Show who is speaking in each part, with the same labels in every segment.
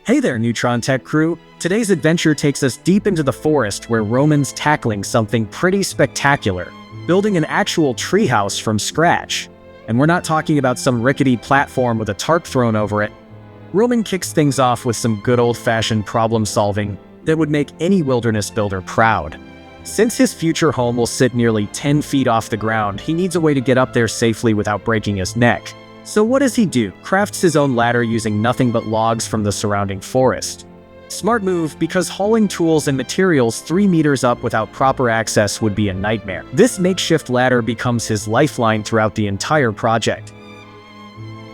Speaker 1: Hey there, Neutron Tech crew! Today's adventure takes us deep into the forest where Roman's tackling something pretty spectacular, building an actual treehouse from scratch. And we're not talking about some rickety platform with a tarp thrown over it. Roman kicks things off with some good old-fashioned problem-solving that would make any wilderness builder proud. Since his future home will sit nearly 10 feet off the ground, he needs a way to get up there safely without breaking his neck. So what does he do? Crafts his own ladder using nothing but logs from the surrounding forest. Smart move, because hauling tools and materials 3 meters up without proper access would be a nightmare. This makeshift ladder becomes his lifeline throughout the entire project.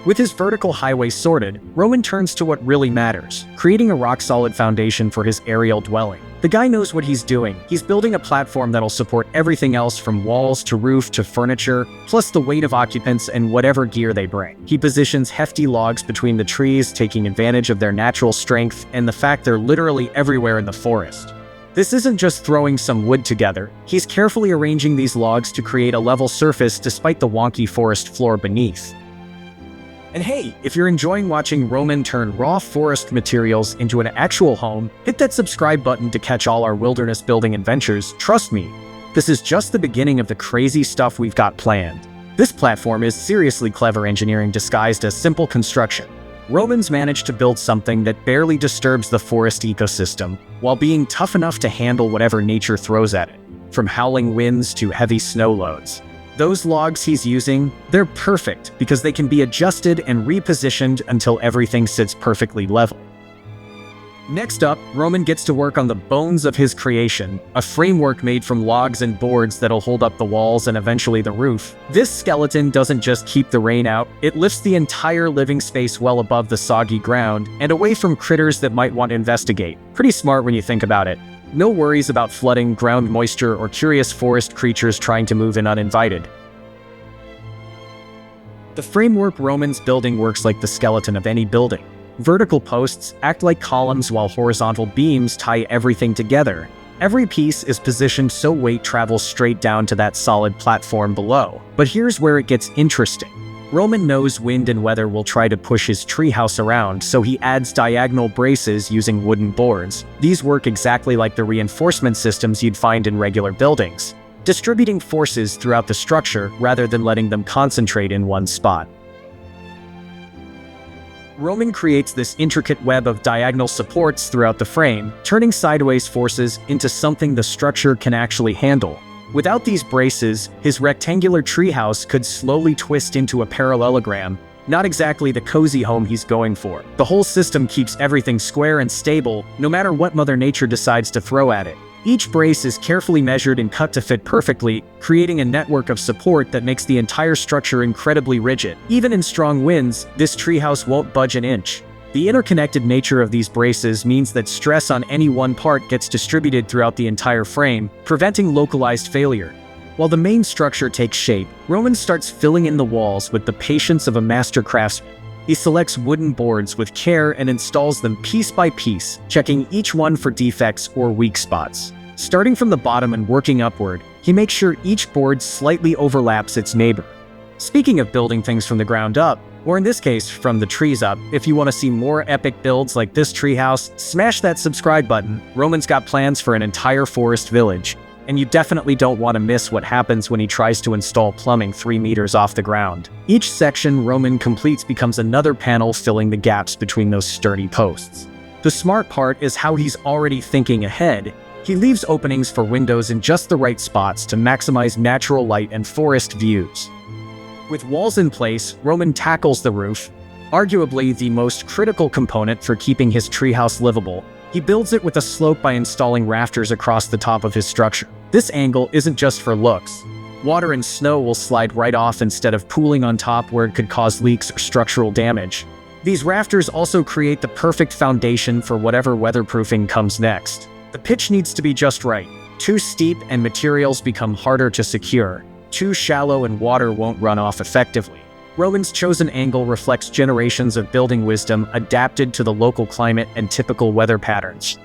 Speaker 1: With his vertical highway sorted, Roman turns to what really matters, creating a rock-solid foundation for his aerial dwelling. The guy knows what he's doing. He's building a platform that'll support everything else from walls to roof to furniture, plus the weight of occupants and whatever gear they bring. He positions hefty logs between the trees, taking advantage of their natural strength and the fact they're literally everywhere in the forest. This isn't just throwing some wood together. He's carefully arranging these logs to create a level surface despite the wonky forest floor beneath. And hey, if you're enjoying watching Roman turn raw forest materials into an actual home, hit that subscribe button to catch all our wilderness building adventures. Trust me, this is just the beginning of the crazy stuff we've got planned. This platform is seriously clever engineering disguised as simple construction. Roman's managed to build something that barely disturbs the forest ecosystem, while being tough enough to handle whatever nature throws at it, from howling winds to heavy snow loads. Those logs he's using, they're perfect because they can be adjusted and repositioned until everything sits perfectly level. Next up, Roman gets to work on the bones of his creation, a framework made from logs and boards that'll hold up the walls and eventually the roof. This skeleton doesn't just keep the rain out, it lifts the entire living space well above the soggy ground and away from critters that might want to investigate. Pretty smart when you think about it. No worries about flooding, ground moisture, or curious forest creatures trying to move in uninvited. The framework Roman's building works like the skeleton of any building. Vertical posts act like columns while horizontal beams tie everything together. Every piece is positioned so weight travels straight down to that solid platform below. But here's where it gets interesting. Roman knows wind and weather will try to push his treehouse around, so he adds diagonal braces using wooden boards. These work exactly like the reinforcement systems you'd find in regular buildings, distributing forces throughout the structure rather than letting them concentrate in one spot. Roman creates this intricate web of diagonal supports throughout the frame, turning sideways forces into something the structure can actually handle. Without these braces, his rectangular treehouse could slowly twist into a parallelogram, not exactly the cozy home he's going for. The whole system keeps everything square and stable, no matter what Mother Nature decides to throw at it. Each brace is carefully measured and cut to fit perfectly, creating a network of support that makes the entire structure incredibly rigid. Even in strong winds, this treehouse won't budge an inch. The interconnected nature of these braces means that stress on any one part gets distributed throughout the entire frame, preventing localized failure. While the main structure takes shape, Roman starts filling in the walls with the patience of a master craftsman. He selects wooden boards with care and installs them piece by piece, checking each one for defects or weak spots. Starting from the bottom and working upward, he makes sure each board slightly overlaps its neighbor. Speaking of building things from the ground up, or in this case, from the trees up, if you want to see more epic builds like this treehouse, smash that subscribe button. Roman's got plans for an entire forest village, and you definitely don't want to miss what happens when he tries to install plumbing 3 meters off the ground. Each section Roman completes becomes another panel filling the gaps between those sturdy posts. The smart part is how he's already thinking ahead. He leaves openings for windows in just the right spots to maximize natural light and forest views. With walls in place, Roman tackles the roof, arguably the most critical component for keeping his treehouse livable. He builds it with a slope by installing rafters across the top of his structure. This angle isn't just for looks. Water and snow will slide right off instead of pooling on top where it could cause leaks or structural damage. These rafters also create the perfect foundation for whatever weatherproofing comes next. The pitch needs to be just right. Too steep and materials become harder to secure. Too shallow and water won't run off effectively. Roman's chosen angle reflects generations of building wisdom adapted to the local climate and typical weather patterns.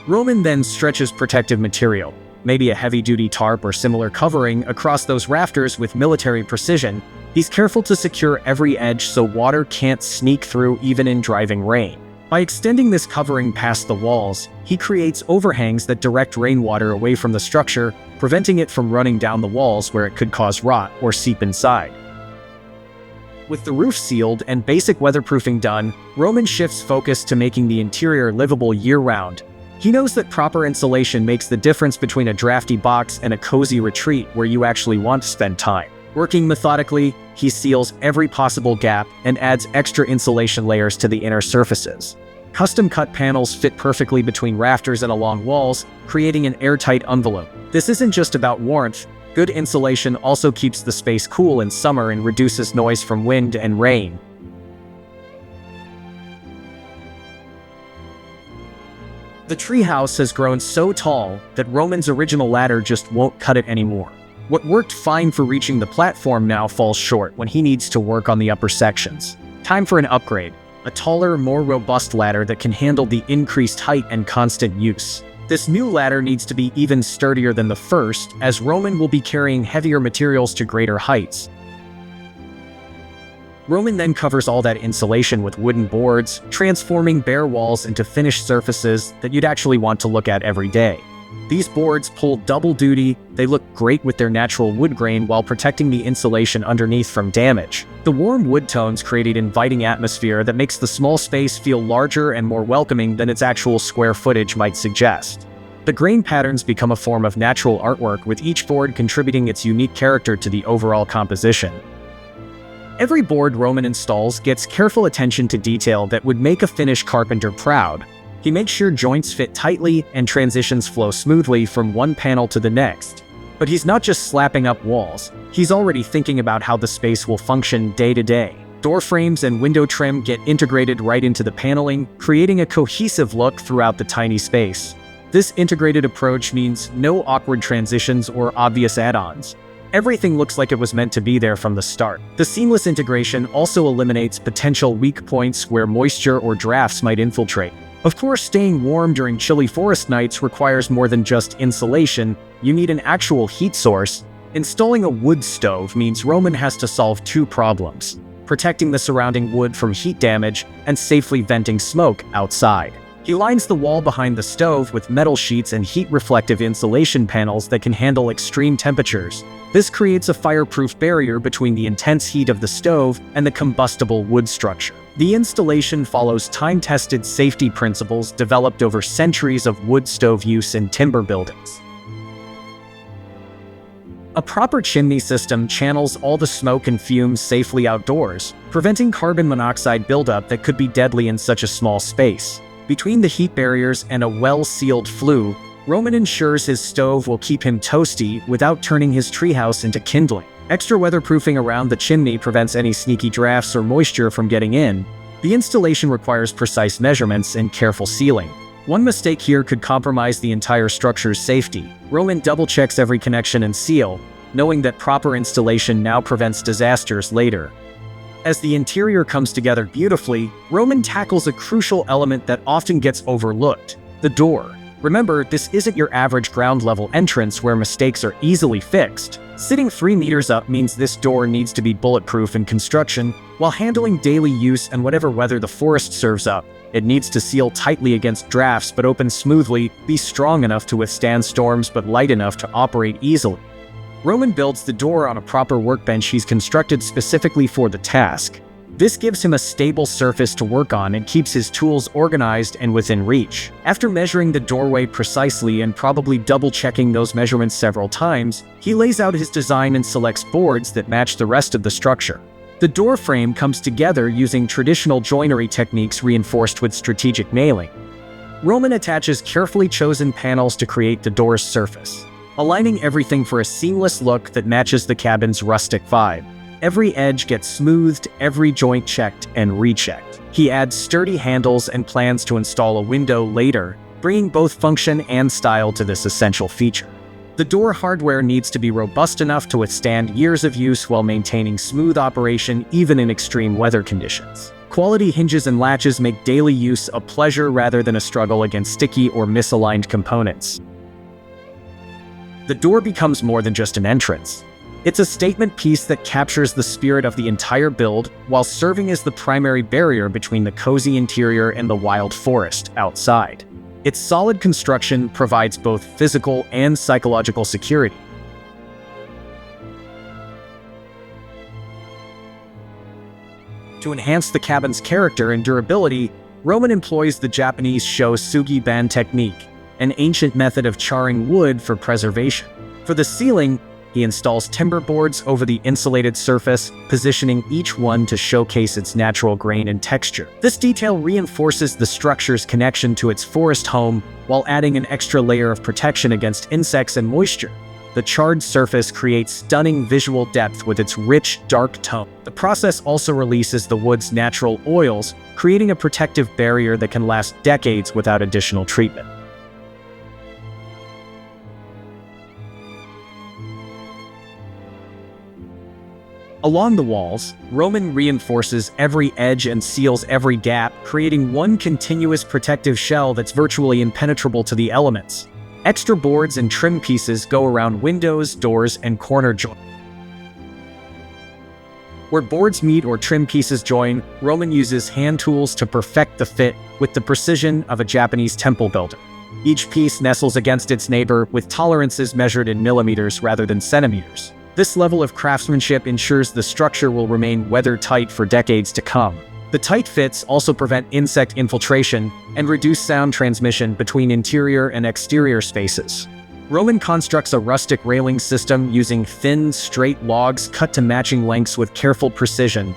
Speaker 1: Roman then stretches protective material, maybe a heavy-duty tarp or similar covering, across those rafters with military precision. He's careful to secure every edge so water can't sneak through even in driving rain. By extending this covering past the walls, he creates overhangs that direct rainwater away from the structure, preventing it from running down the walls where it could cause rot or seep inside. With the roof sealed and basic weatherproofing done, Roman shifts focus to making the interior livable year-round. He knows that proper insulation makes the difference between a drafty box and a cozy retreat where you actually want to spend time. Working methodically, he seals every possible gap and adds extra insulation layers to the inner surfaces. Custom-cut panels fit perfectly between rafters and along walls, creating an airtight envelope. This isn't just about warmth. Good insulation also keeps the space cool in summer and reduces noise from wind and rain. The treehouse has grown so tall that Roman's original ladder just won't cut it anymore. What worked fine for reaching the platform now falls short when he needs to work on the upper sections. Time for an upgrade, a taller, more robust ladder that can handle the increased height and constant use. This new ladder needs to be even sturdier than the first, as Roman will be carrying heavier materials to greater heights. Roman then covers all that insulation with wooden boards, transforming bare walls into finished surfaces that you'd actually want to look at every day. These boards pull double duty. They look great with their natural wood grain while protecting the insulation underneath from damage. The warm wood tones create an inviting atmosphere that makes the small space feel larger and more welcoming than its actual square footage might suggest. The grain patterns become a form of natural artwork, with each board contributing its unique character to the overall composition. Every board Roman installs gets careful attention to detail that would make a finished carpenter proud. He makes sure joints fit tightly and transitions flow smoothly from one panel to the next. But he's not just slapping up walls, he's already thinking about how the space will function day to day. Door frames and window trim get integrated right into the paneling, creating a cohesive look throughout the tiny space. This integrated approach means no awkward transitions or obvious add-ons. Everything looks like it was meant to be there from the start. The seamless integration also eliminates potential weak points where moisture or drafts might infiltrate. Of course, staying warm during chilly forest nights requires more than just insulation. You need an actual heat source. Installing a wood stove means Roman has to solve two problems: protecting the surrounding wood from heat damage and safely venting smoke outside. He lines the wall behind the stove with metal sheets and heat-reflective insulation panels that can handle extreme temperatures. This creates a fireproof barrier between the intense heat of the stove and the combustible wood structure. The installation follows time-tested safety principles developed over centuries of wood stove use in timber buildings. A proper chimney system channels all the smoke and fumes safely outdoors, preventing carbon monoxide buildup that could be deadly in such a small space. Between the heat barriers and a well-sealed flue, Roman ensures his stove will keep him toasty without turning his treehouse into kindling. Extra weatherproofing around the chimney prevents any sneaky drafts or moisture from getting in. The installation requires precise measurements and careful sealing. One mistake here could compromise the entire structure's safety. Roman double-checks every connection and seal, knowing that proper installation now prevents disasters later. As the interior comes together beautifully, Roman tackles a crucial element that often gets overlooked: the door. Remember, this isn't your average ground-level entrance where mistakes are easily fixed. Sitting 3 meters up means this door needs to be bulletproof in construction. While handling daily use and whatever weather the forest serves up, it needs to seal tightly against drafts but open smoothly, be strong enough to withstand storms but light enough to operate easily. Roman builds the door on a proper workbench he's constructed specifically for the task. This gives him a stable surface to work on and keeps his tools organized and within reach. After measuring the doorway precisely and probably double-checking those measurements several times, he lays out his design and selects boards that match the rest of the structure. The door frame comes together using traditional joinery techniques reinforced with strategic nailing. Roman attaches carefully chosen panels to create the door's surface, aligning everything for a seamless look that matches the cabin's rustic vibe. Every edge gets smoothed, every joint checked and rechecked. He adds sturdy handles and plans to install a window later, bringing both function and style to this essential feature. The door hardware needs to be robust enough to withstand years of use while maintaining smooth operation even in extreme weather conditions. Quality hinges and latches make daily use a pleasure rather than a struggle against sticky or misaligned components. The door becomes more than just an entrance. It's a statement piece that captures the spirit of the entire build while serving as the primary barrier between the cozy interior and the wild forest outside. Its solid construction provides both physical and psychological security. To enhance the cabin's character and durability, Roman employs the Japanese Shou-sugi-ban technique, an ancient method of charring wood for preservation. For the ceiling, he installs timber boards over the insulated surface, positioning each one to showcase its natural grain and texture. This detail reinforces the structure's connection to its forest home while adding an extra layer of protection against insects and moisture. The charred surface creates stunning visual depth with its rich, dark tone. The process also releases the wood's natural oils, creating a protective barrier that can last decades without additional treatment. Along the walls, Roman reinforces every edge and seals every gap, creating one continuous protective shell that's virtually impenetrable to the elements. Extra boards and trim pieces go around windows, doors, and corner joints. Where boards meet or trim pieces join, Roman uses hand tools to perfect the fit with the precision of a Japanese temple builder. Each piece nestles against its neighbor with tolerances measured in millimeters rather than centimeters. This level of craftsmanship ensures the structure will remain weather-tight for decades to come. The tight fits also prevent insect infiltration and reduce sound transmission between interior and exterior spaces. Roman constructs a rustic railing system using thin, straight logs cut to matching lengths with careful precision.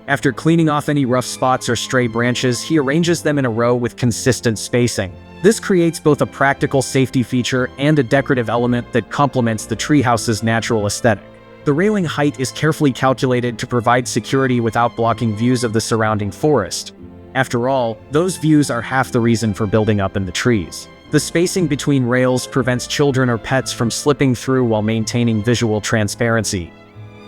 Speaker 1: After cleaning off any rough spots or stray branches, he arranges them in a row with consistent spacing. This creates both a practical safety feature and a decorative element that complements the treehouse's natural aesthetic. The railing height is carefully calculated to provide security without blocking views of the surrounding forest. After all, those views are half the reason for building up in the trees. The spacing between rails prevents children or pets from slipping through while maintaining visual transparency.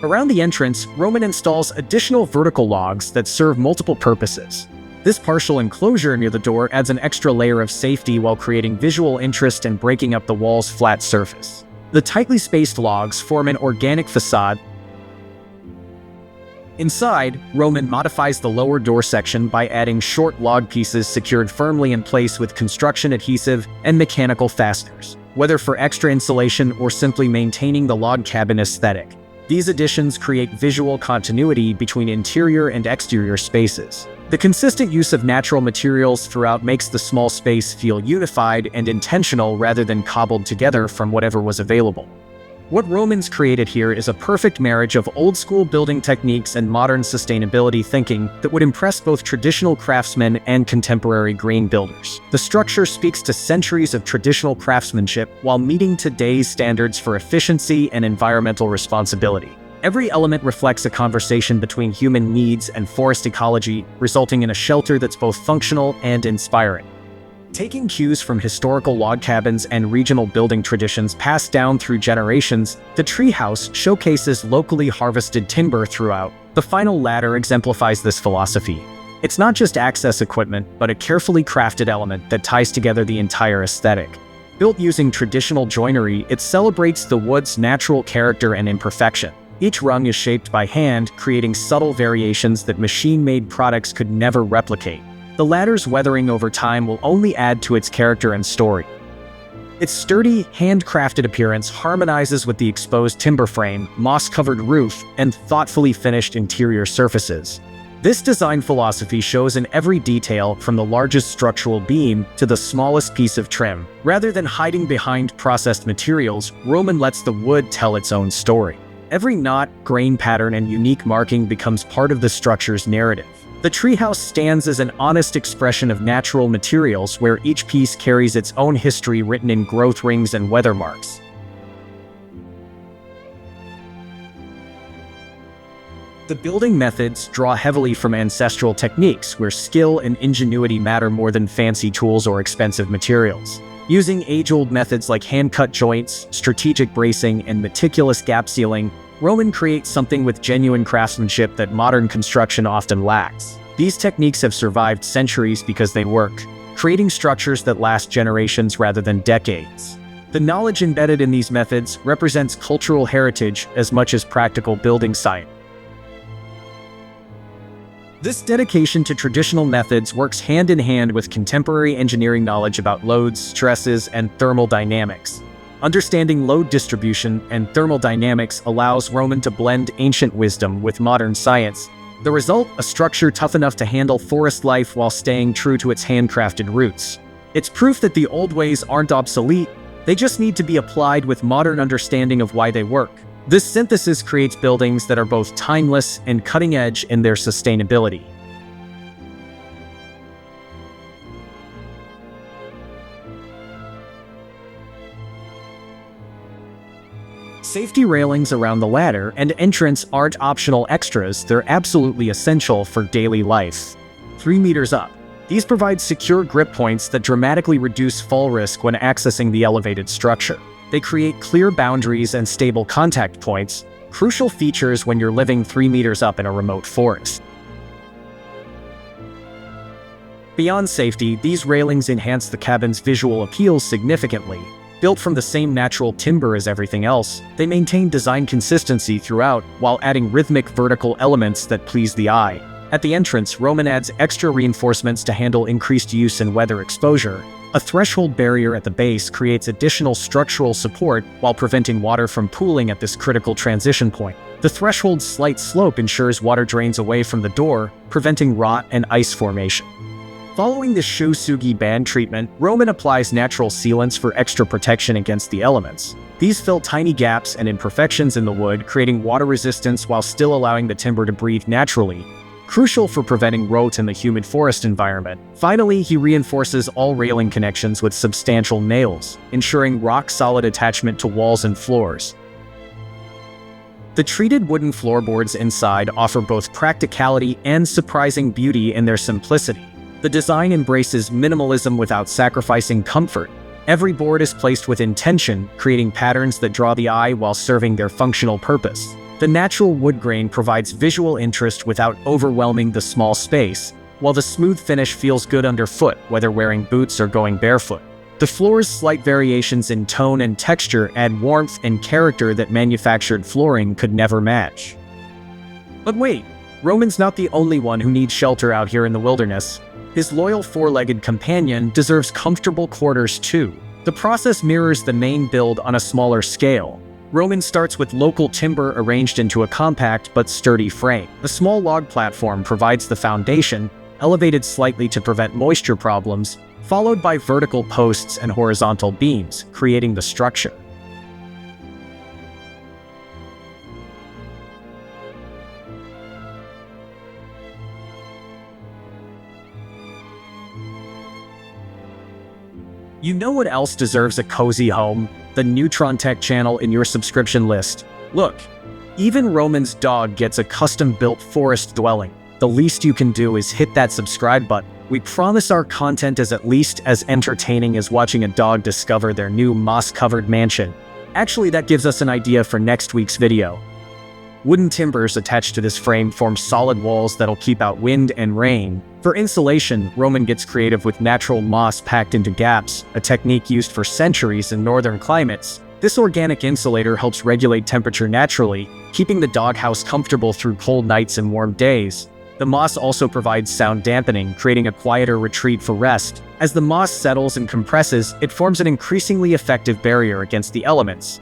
Speaker 1: Around the entrance, Roman installs additional vertical logs that serve multiple purposes. This partial enclosure near the door adds an extra layer of safety while creating visual interest and breaking up the wall's flat surface. The tightly spaced logs form an organic facade. Inside, Roman modifies the lower door section by adding short log pieces secured firmly in place with construction adhesive and mechanical fasteners, whether for extra insulation or simply maintaining the log cabin aesthetic. These additions create visual continuity between interior and exterior spaces. The consistent use of natural materials throughout makes the small space feel unified and intentional rather than cobbled together from whatever was available. What Romans created here is a perfect marriage of old-school building techniques and modern sustainability thinking that would impress both traditional craftsmen and contemporary green builders. The structure speaks to centuries of traditional craftsmanship while meeting today's standards for efficiency and environmental responsibility. Every element reflects a conversation between human needs and forest ecology, resulting in a shelter that's both functional and inspiring. Taking cues from historical log cabins and regional building traditions passed down through generations, the treehouse showcases locally harvested timber throughout. The final ladder exemplifies this philosophy. It's not just access equipment, but a carefully crafted element that ties together the entire aesthetic. Built using traditional joinery, it celebrates the wood's natural character and imperfection. Each rung is shaped by hand, creating subtle variations that machine-made products could never replicate. The ladder's weathering over time will only add to its character and story. Its sturdy, handcrafted appearance harmonizes with the exposed timber frame, moss-covered roof, and thoughtfully finished interior surfaces. This design philosophy shows in every detail, from the largest structural beam to the smallest piece of trim. Rather than hiding behind processed materials, Roman lets the wood tell its own story. Every knot, grain pattern, and unique marking becomes part of the structure's narrative. The treehouse stands as an honest expression of natural materials where each piece carries its own history written in growth rings and weather marks. The building methods draw heavily from ancestral techniques where skill and ingenuity matter more than fancy tools or expensive materials. Using age-old methods like hand-cut joints, strategic bracing, and meticulous gap sealing, Roman creates something with genuine craftsmanship that modern construction often lacks. These techniques have survived centuries because they work, creating structures that last generations rather than decades. The knowledge embedded in these methods represents cultural heritage as much as practical building science. This dedication to traditional methods works hand in hand with contemporary engineering knowledge about loads, stresses, and thermal dynamics. Understanding load distribution and thermal dynamics allows Roman to blend ancient wisdom with modern science. The result, a structure tough enough to handle forest life while staying true to its handcrafted roots. It's proof that the old ways aren't obsolete, they just need to be applied with modern understanding of why they work. This synthesis creates buildings that are both timeless and cutting-edge in their sustainability. Safety railings around the ladder and entrance aren't optional extras, they're absolutely essential for daily life. 3 meters up. These provide secure grip points that dramatically reduce fall risk when accessing the elevated structure. They create clear boundaries and stable contact points, crucial features when you're living 3 meters up in a remote forest. Beyond safety, these railings enhance the cabin's visual appeal significantly. Built from the same natural timber as everything else, they maintain design consistency throughout while adding rhythmic vertical elements that please the eye. At the entrance, Roman adds extra reinforcements to handle increased use and weather exposure. A threshold barrier at the base creates additional structural support while preventing water from pooling at this critical transition point. The threshold's slight slope ensures water drains away from the door, preventing rot and ice formation. Following the Shu-Sugi band treatment, Roman applies natural sealants for extra protection against the elements. These fill tiny gaps and imperfections in the wood, creating water resistance while still allowing the timber to breathe naturally, crucial for preventing rot in the humid forest environment. Finally, he reinforces all railing connections with substantial nails, ensuring rock-solid attachment to walls and floors. The treated wooden floorboards inside offer both practicality and surprising beauty in their simplicity. The design embraces minimalism without sacrificing comfort. Every board is placed with intention, creating patterns that draw the eye while serving their functional purpose. The natural wood grain provides visual interest without overwhelming the small space, while the smooth finish feels good underfoot, whether wearing boots or going barefoot. The floor's slight variations in tone and texture add warmth and character that manufactured flooring could never match. But wait, Roman's not the only one who needs shelter out here in the wilderness. His loyal four-legged companion deserves comfortable quarters too. The process mirrors the main build on a smaller scale. Roman starts with local timber arranged into a compact but sturdy frame. The small log platform provides the foundation, elevated slightly to prevent moisture problems, followed by vertical posts and horizontal beams, creating the structure. You know what else deserves a cozy home? The Neutron Tech channel in your subscription list. Look, even Roman's dog gets a custom-built forest dwelling. The least you can do is hit that subscribe button. We promise our content is at least as entertaining as watching a dog discover their new moss-covered mansion. Actually, that gives us an idea for next week's video. Wooden timbers attached to this frame form solid walls that'll keep out wind and rain. For insulation, Roman gets creative with natural moss packed into gaps, a technique used for centuries in northern climates. This organic insulator helps regulate temperature naturally, keeping the doghouse comfortable through cold nights and warm days. The moss also provides sound dampening, creating a quieter retreat for rest. As the moss settles and compresses, it forms an increasingly effective barrier against the elements.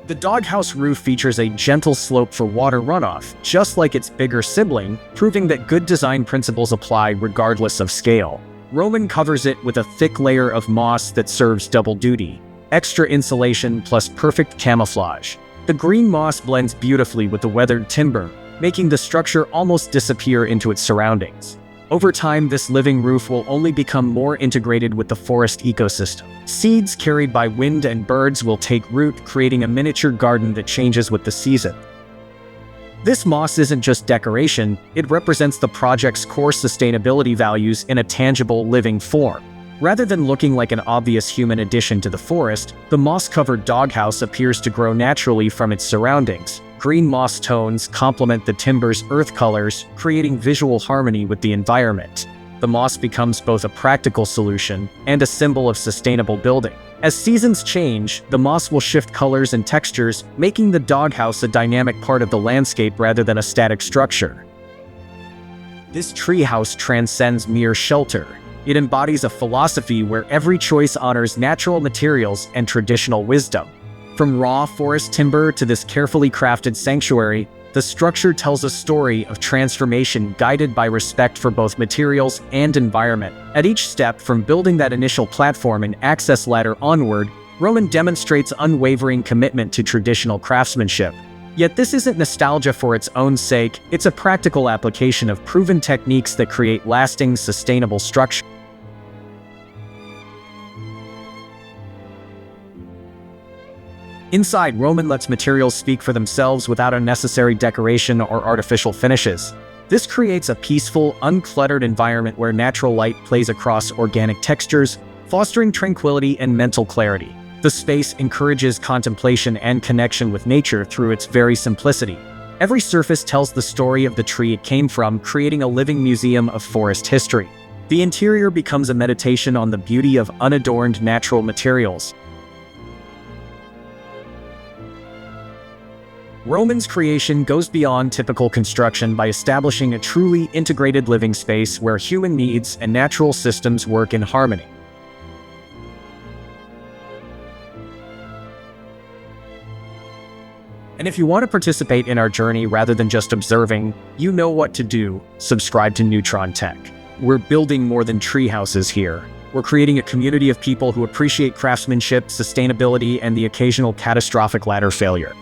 Speaker 1: The doghouse roof features a gentle slope for water runoff, just like its bigger sibling, proving that good design principles apply regardless of scale. Roman covers it with a thick layer of moss that serves double duty: extra insulation plus perfect camouflage. The green moss blends beautifully with the weathered timber, making the structure almost disappear into its surroundings. Over time, this living roof will only become more integrated with the forest ecosystem. Seeds carried by wind and birds will take root, creating a miniature garden that changes with the season. This moss isn't just decoration, it represents the project's core sustainability values in a tangible, living form. Rather than looking like an obvious human addition to the forest, the moss-covered doghouse appears to grow naturally from its surroundings. Green moss tones complement the timber's earth colors, creating visual harmony with the environment. the moss becomes both a practical solution and a symbol of sustainable building. As seasons change, the moss will shift colors and textures, making the doghouse a dynamic part of the landscape rather than a static structure. This treehouse transcends mere shelter. It embodies a philosophy where every choice honors natural materials and traditional wisdom. From raw forest timber to this carefully crafted sanctuary, the structure tells a story of transformation guided by respect for both materials and environment. At each step, from building that initial platform and access ladder onward, Roman demonstrates unwavering commitment to traditional craftsmanship. Yet this isn't nostalgia for its own sake, it's a practical application of proven techniques that create lasting, sustainable structure. Inside, Roman lets materials speak for themselves without unnecessary decoration or artificial finishes. This creates a peaceful, uncluttered environment where natural light plays across organic textures, fostering tranquility and mental clarity. The space encourages contemplation and connection with nature through its very simplicity. Every surface tells the story of the tree it came from, creating a living museum of forest history. The interior becomes a meditation on the beauty of unadorned natural materials. Roman's creation goes beyond typical construction by establishing a truly integrated living space where human needs and natural systems work in harmony. And if you want to participate in our journey rather than just observing, you know what to do. Subscribe to Neutron Tech. We're building more than tree houses here. We're creating a community of people who appreciate craftsmanship, sustainability, and the occasional catastrophic ladder failure.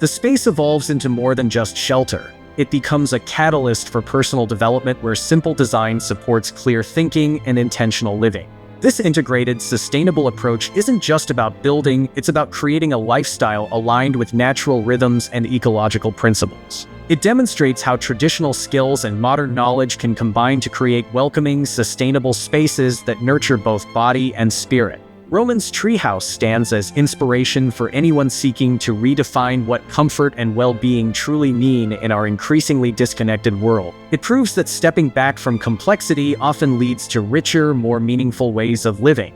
Speaker 1: The space evolves into more than just shelter. It becomes a catalyst for personal development where simple design supports clear thinking and intentional living. This integrated, sustainable approach isn't just about building, it's about creating a lifestyle aligned with natural rhythms and ecological principles. It demonstrates how traditional skills and modern knowledge can combine to create welcoming, sustainable spaces that nurture both body and spirit. Roman's treehouse stands as inspiration for anyone seeking to redefine what comfort and well-being truly mean in our increasingly disconnected world. It proves that stepping back from complexity often leads to richer, more meaningful ways of living.